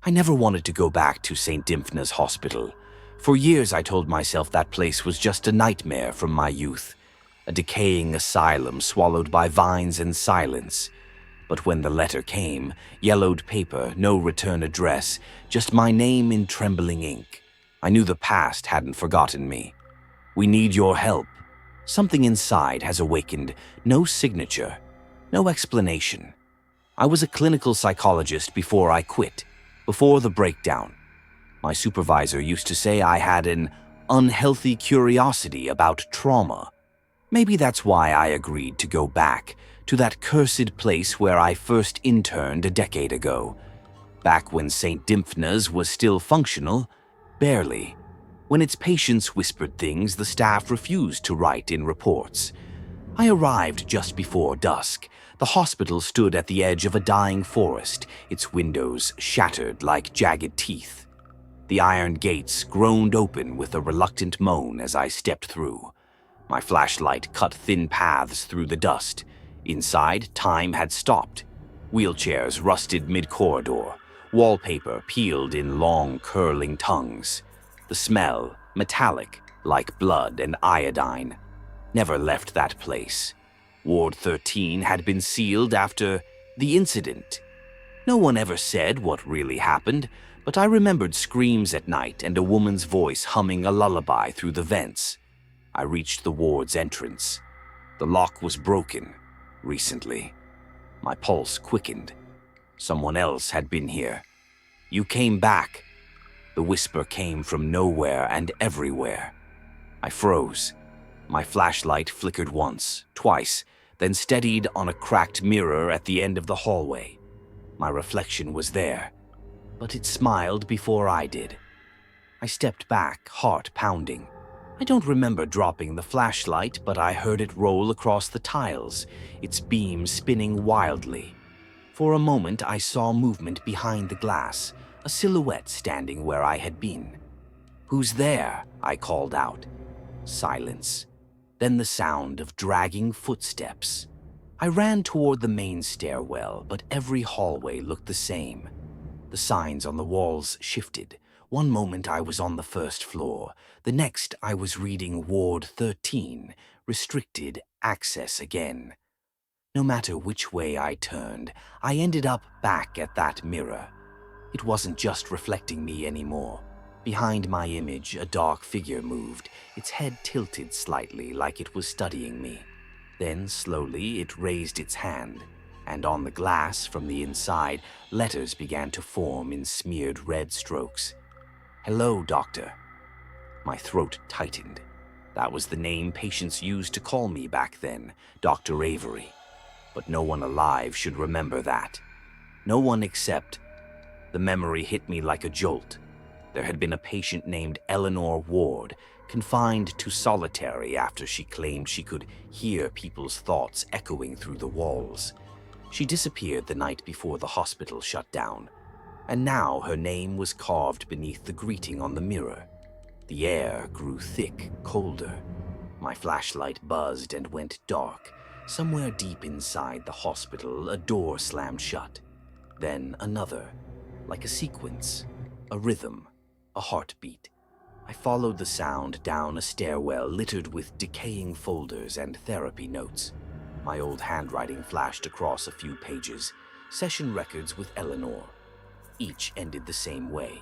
I never wanted to go back to St. Dymphna's Hospital. For years I told myself that place was just a nightmare from my youth, a decaying asylum swallowed by vines and silence. But when the letter came, yellowed paper, no return address, just my name in trembling ink, I knew the past hadn't forgotten me. We need your help. Something inside has awakened. No signature, no explanation. I was a clinical psychologist before I quit, before the breakdown. My supervisor used to say I had an unhealthy curiosity about trauma. Maybe that's why I agreed to go back to that cursed place where I first interned a decade ago. Back when St. Dymphna's was still functional, barely. When its patients whispered things the staff refused to write in reports. I arrived just before dusk. The hospital stood at the edge of a dying forest, its windows shattered like jagged teeth. The iron gates groaned open with a reluctant moan as I stepped through. My flashlight cut thin paths through the dust. Inside, time had stopped. Wheelchairs rusted mid-corridor. Wallpaper peeled in long, curling tongues. The smell, metallic, like blood and iodine, never left that place. Ward 13 had been sealed after the incident. No one ever said what really happened, but I remembered screams at night and a woman's voice humming a lullaby through the vents. I reached the ward's entrance. The lock was broken. Recently. My pulse quickened. Someone else had been here. You came back. The whisper came from nowhere and everywhere. I froze. My flashlight flickered once, twice, then steadied on a cracked mirror at the end of the hallway. My reflection was there, but it smiled before I did. I stepped back, heart pounding. I don't remember dropping the flashlight, but I heard it roll across the tiles, its beam spinning wildly. For a moment, I saw movement behind the glass, a silhouette standing where I had been. "Who's there?" I called out. Silence. Then the sound of dragging footsteps. I ran toward the main stairwell, but every hallway looked the same. The signs on the walls shifted. One moment I was on the first floor. The next I was reading Ward 13, restricted access again. No matter which way I turned, I ended up back at that mirror. It wasn't just reflecting me anymore. Behind my image, a dark figure moved, its head tilted slightly like it was studying me. Then, slowly, it raised its hand, and on the glass from the inside, letters began to form in smeared red strokes. "Hello, Doctor." My throat tightened. That was the name patients used to call me back then, Dr. Avery. But no one alive should remember that. No one except... The memory hit me like a jolt. There had been a patient named Eleanor Ward, confined to solitary after she claimed she could hear people's thoughts echoing through the walls. She disappeared the night before the hospital shut down, and now her name was carved beneath the greeting on the mirror. The air grew thick, colder. My flashlight buzzed and went dark. Somewhere deep inside the hospital, a door slammed shut. Then another, like a sequence, a rhythm, a heartbeat. I followed the sound down a stairwell littered with decaying folders and therapy notes. My old handwriting flashed across a few pages, session records with Eleanor. Each ended the same way.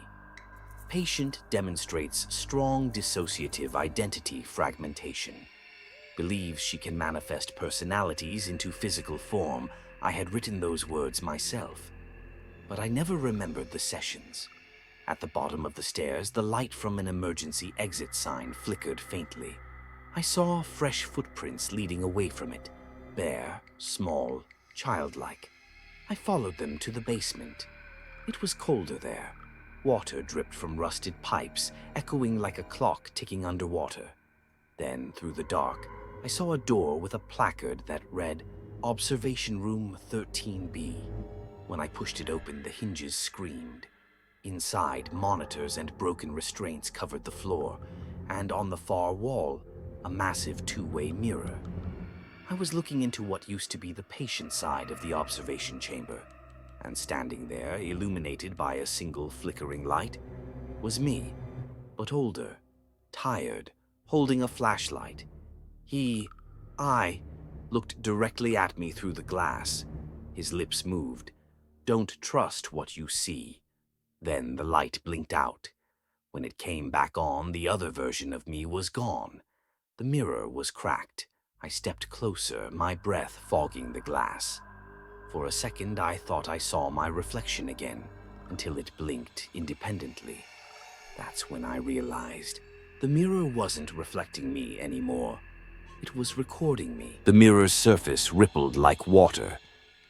Patient demonstrates strong dissociative identity fragmentation. Believes she can manifest personalities into physical form. I had written those words myself. But I never remembered the sessions. At the bottom of the stairs, the light from an emergency exit sign flickered faintly. I saw fresh footprints leading away from it, bare, small, childlike. I followed them to the basement. It was colder there. Water dripped from rusted pipes, echoing like a clock ticking underwater. Then, through the dark, I saw a door with a placard that read, "Observation Room 13B." When I pushed it open, the hinges screamed. Inside, monitors and broken restraints covered the floor, and on the far wall, a massive two-way mirror. I was looking into what used to be the patient side of the observation chamber, and standing there, illuminated by a single flickering light, was me, but older, tired, holding a flashlight. I, looked directly at me through the glass. His lips moved. "Don't trust what you see." Then the light blinked out. When it came back on, the other version of me was gone. The mirror was cracked. I stepped closer, my breath fogging the glass. For a second, I thought I saw my reflection again, until it blinked independently. That's when I realized the mirror wasn't reflecting me anymore. It was recording me. The mirror's surface rippled like water.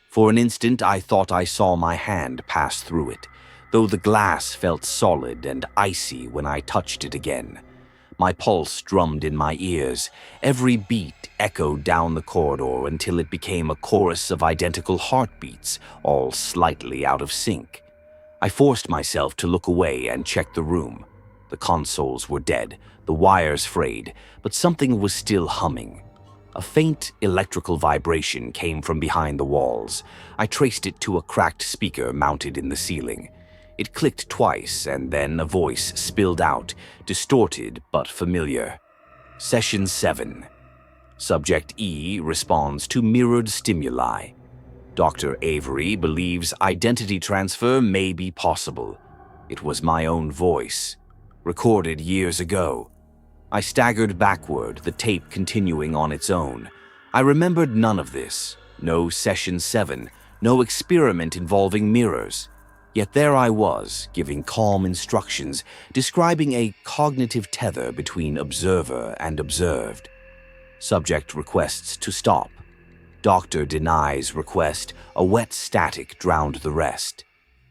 For an instant, I thought I saw my hand pass through it, though the glass felt solid and icy when I touched it again. My pulse drummed in my ears. Every beat echoed down the corridor until it became a chorus of identical heartbeats, all slightly out of sync. I forced myself to look away and check the room. The consoles were dead, the wires frayed, but something was still humming. A faint electrical vibration came from behind the walls. I traced it to a cracked speaker mounted in the ceiling. It clicked twice, and then a voice spilled out, distorted but familiar. Session 7. Subject E responds to mirrored stimuli. Dr. Avery believes identity transfer may be possible. It was my own voice, recorded years ago. I staggered backward, the tape continuing on its own. I remembered none of this. No Session 7, no experiment involving mirrors. Yet there I was, giving calm instructions, describing a cognitive tether between observer and observed. Subject requests to stop. Doctor denies request. A wet static drowned the rest.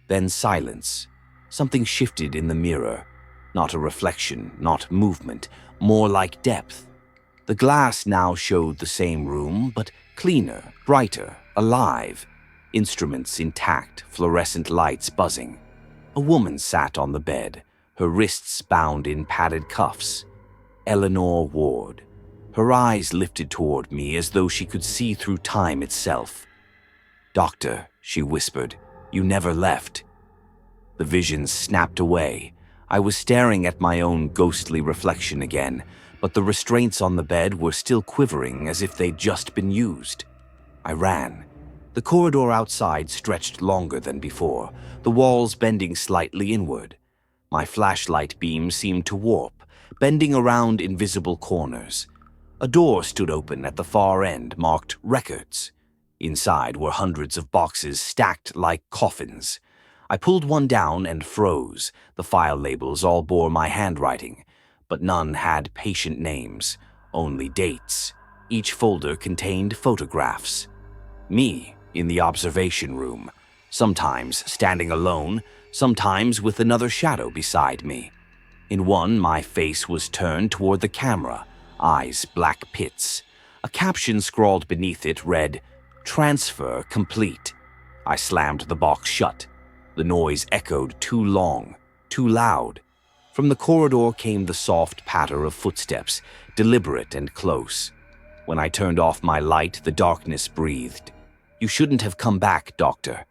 Then silence. Something shifted in the mirror. Not a reflection, not movement, more like depth. The glass now showed the same room, but cleaner, brighter, alive. Instruments intact, fluorescent lights buzzing. A woman sat on the bed, her wrists bound in padded cuffs. Eleanor Ward. Her eyes lifted toward me as though she could see through time itself. "Doctor," she whispered, "you never left." The vision snapped away. I was staring at my own ghostly reflection again, but the restraints on the bed were still quivering as if they'd just been used. I ran. The corridor outside stretched longer than before, the walls bending slightly inward. My flashlight beam seemed to warp, bending around invisible corners. A door stood open at the far end, marked Records. Inside were hundreds of boxes stacked like coffins. I pulled one down and froze. The file labels all bore my handwriting, but none had patient names, only dates. Each folder contained photographs. Me in the observation room, sometimes standing alone, sometimes with another shadow beside me. In one, my face was turned toward the camera, eyes black pits. A caption scrawled beneath it read, "Transfer complete." I slammed the box shut. The noise echoed too long, too loud. From the corridor came the soft patter of footsteps, deliberate and close. When I turned off my light, the darkness breathed. "You shouldn't have come back, Doctor."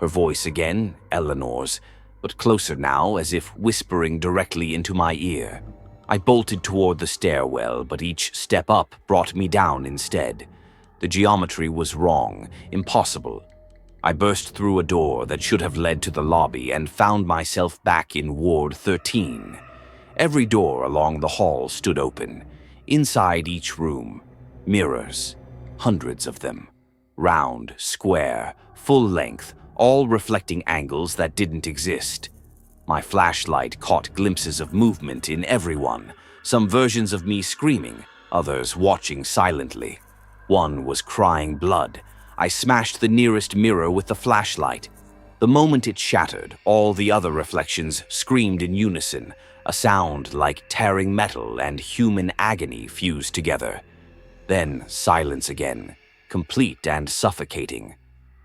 Her voice again, Eleanor's, but closer now, as if whispering directly into my ear. I bolted toward the stairwell, but each step up brought me down instead. The geometry was wrong, impossible. I burst through a door that should have led to the lobby and found myself back in Ward 13. Every door along the hall stood open. Inside each room, mirrors, hundreds of them. Round, square, full length, all reflecting angles that didn't exist. My flashlight caught glimpses of movement in every one, some versions of me screaming, others watching silently. One was crying blood. I smashed the nearest mirror with the flashlight. The moment it shattered, all the other reflections screamed in unison, a sound like tearing metal and human agony fused together. Then silence again, complete and suffocating.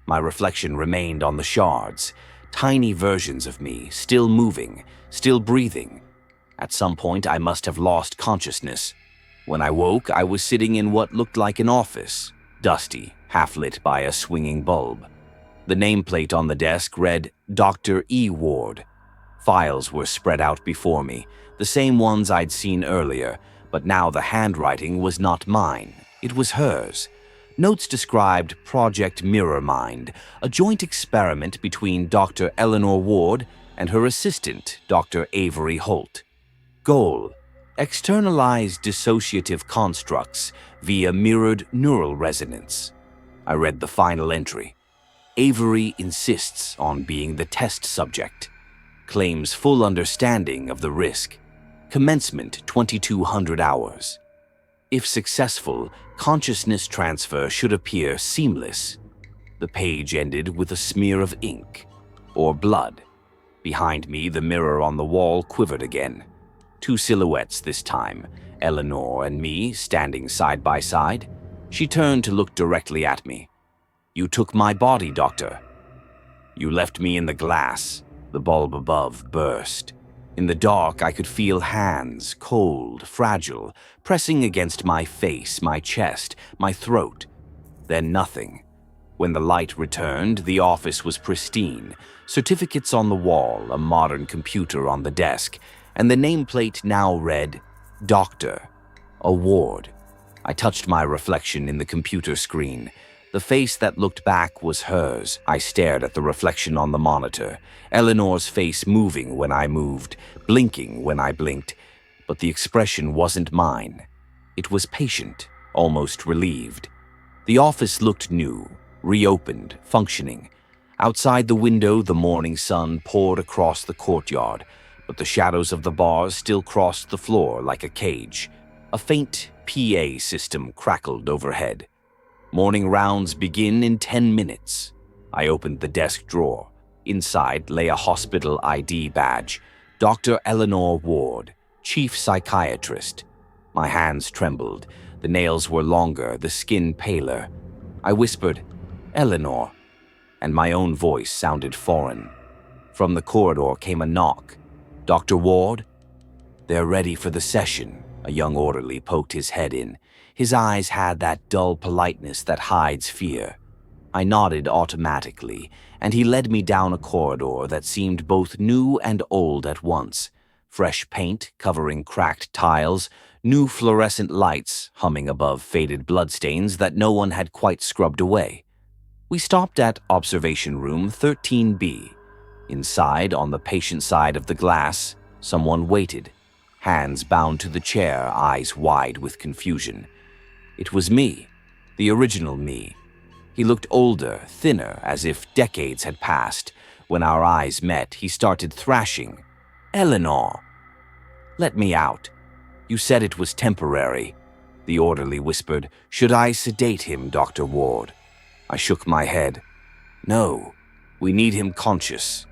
My reflection remained on the shards, tiny versions of me, still moving, still breathing. At some point, I must have lost consciousness. When I woke, I was sitting in what looked like an office, dusty, half lit by a swinging bulb. The nameplate on the desk read Dr. E. Ward. Files were spread out before me, the same ones I'd seen earlier, but now the handwriting was not mine. It was hers. Notes described Project Mirror Mind, a joint experiment between Dr. Eleanor Ward and her assistant, Dr. Avery Holt. Goal: externalize dissociative constructs via mirrored neural resonance. I read the final entry. Avery insists on being the test subject. Claims full understanding of the risk. Commencement 2200 hours. If successful, consciousness transfer should appear seamless. The page ended with a smear of ink, or blood. Behind me, the mirror on the wall quivered again. Two silhouettes this time, Eleanor and me standing side by side. She turned to look directly at me. "You took my body, Doctor." "You left me in the glass." The bulb above burst. In the dark, I could feel hands, cold, fragile, pressing against my face, my chest, my throat. Then nothing. When the light returned, the office was pristine. Certificates on the wall, a modern computer on the desk, and the nameplate now read, Doctor, Award. I touched my reflection in the computer screen. The face that looked back was hers. I stared at the reflection on the monitor, Eleanor's face moving when I moved, blinking when I blinked, but the expression wasn't mine. It was patient, almost relieved. The office looked new, reopened, functioning. Outside the window, the morning sun poured across the courtyard, but the shadows of the bars still crossed the floor like a cage. A faint PA system crackled overhead. "Morning rounds begin in 10 minutes. I opened the desk drawer. Inside lay a hospital ID badge. Dr. Eleanor Ward, Chief Psychiatrist. My hands trembled. The nails were longer, the skin paler. I whispered, "Eleanor," and my own voice sounded foreign. From the corridor came a knock. "Dr. Ward?" "They're ready for the session." A young orderly poked his head in. His eyes had that dull politeness that hides fear. I nodded automatically, and he led me down a corridor that seemed both new and old at once. Fresh paint covering cracked tiles, new fluorescent lights humming above faded bloodstains that no one had quite scrubbed away. We stopped at observation room 13B. Inside, on the patient side of the glass, someone waited, hands bound to the chair, eyes wide with confusion. It was me, the original me. He looked older, thinner, as if decades had passed. When our eyes met, he started thrashing. "Eleanor!" "Let me out. You said it was temporary." The orderly whispered, "Should I sedate him, Dr. Ward?" I shook my head. "No, we need him conscious."